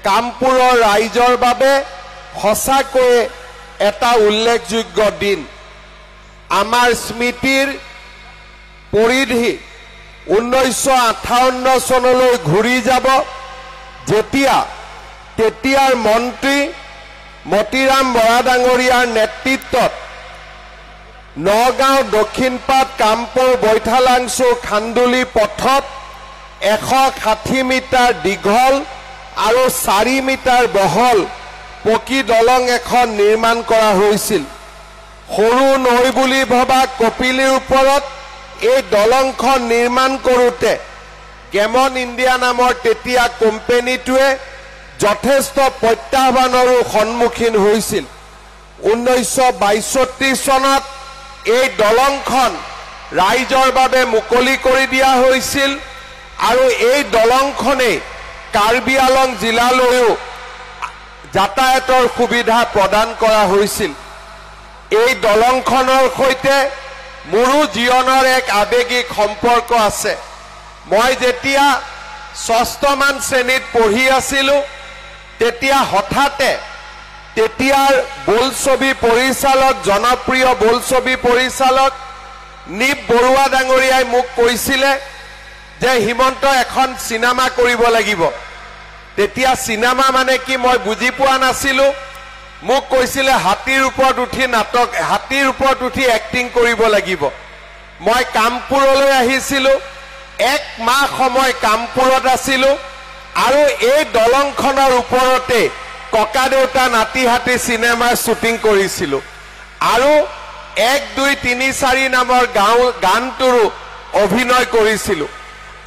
কামপুৰৰ ৰাইজৰ বাবে সঁচাকৈ এটা উল্লেখযোগ্য দিন। আমাৰ স্মৃতিৰ পৰিধি 1958 চনলৈ ঘূৰি যাব, যেতিয়া তেতিয়াৰ মন্ত্ৰী মতিৰাম বৰা ডাঙৰীয়াৰ নেতৃত্বত নগাঁও দক্ষিণপাট কামপুৰ বৈঠালাংচু খান্দুলি পথত 160 মিটাৰ দীঘল আৰু 4 মিটাৰ বহল পকী দলং এখন নিৰ্মাণ কৰা হৈছিল। সৰু নৈ বুলি ভবা কপিলীৰ ওপৰত এই দলংখন নিৰ্মাণ কৰোঁতে কেমন ইণ্ডিয়া নামৰ তেতিয়া কোম্পানীটোৱে যথেষ্ট প্ৰত্যাহ্বানৰো সন্মুখীন হৈছিল। 1962 চনত এই দলংখন ৰাইজৰ বাবে মুকলি কৰি দিয়া হৈছিল আৰু এই দলংখনেই কাৰ্বি আলং জিলালৈও যাতায়াতৰ সুবিধা প্ৰদান কৰা হৈছিল। এই দলংখনৰ সৈতে মোৰো জীৱনৰ এক আৱেগিক সম্পৰ্ক আছে। মই যেতিয়া 6ষ্ঠ মান শ্ৰেণীত পঢ়ি আছিলোঁ, তেতিয়া হঠাতে তেতিয়াৰ বোলছবি পৰিচালক, জনপ্ৰিয় বোলছবি পৰিচালক নিপ বৰুৱা ডাঙৰীয়াই মোক কৈছিলে যে হিমন্ত এখন চিনেমা কৰিব লাগিব। তেতিয়া চিনেমা মানে কি মই বুজি পোৱা নাছিলোঁ। মোক কৈছিলে হাতীৰ ওপৰত উঠি নাটক, হাতীৰ ওপৰত উঠি এক্টিং কৰিব লাগিব। মই কামপুৰলৈ আহিছিলোঁ, 1 মাহ সময় কামপুৰত আছিলোঁ আৰু এই দলংখনৰ ওপৰতে ককা দেউতা নাতি হাতী চিনেমাৰ শ্বুটিং কৰিছিলোঁ আৰু 1, 2, 3, 4 নামৰ গানটোৰো অভিনয় কৰিছিলোঁ।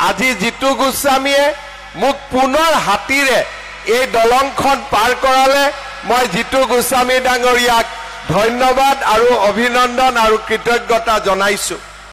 আজি জিতু গোস্বামীয়ে মোক পুনৰ হাতীৰে এই দলংখন পাৰ কৰালে মই জিতু গোস্বামী ডাঙৰীয়াক ধন্যবাদ আৰু অভিনন্দন আৰু কৃতজ্ঞতা জনাইছোঁ।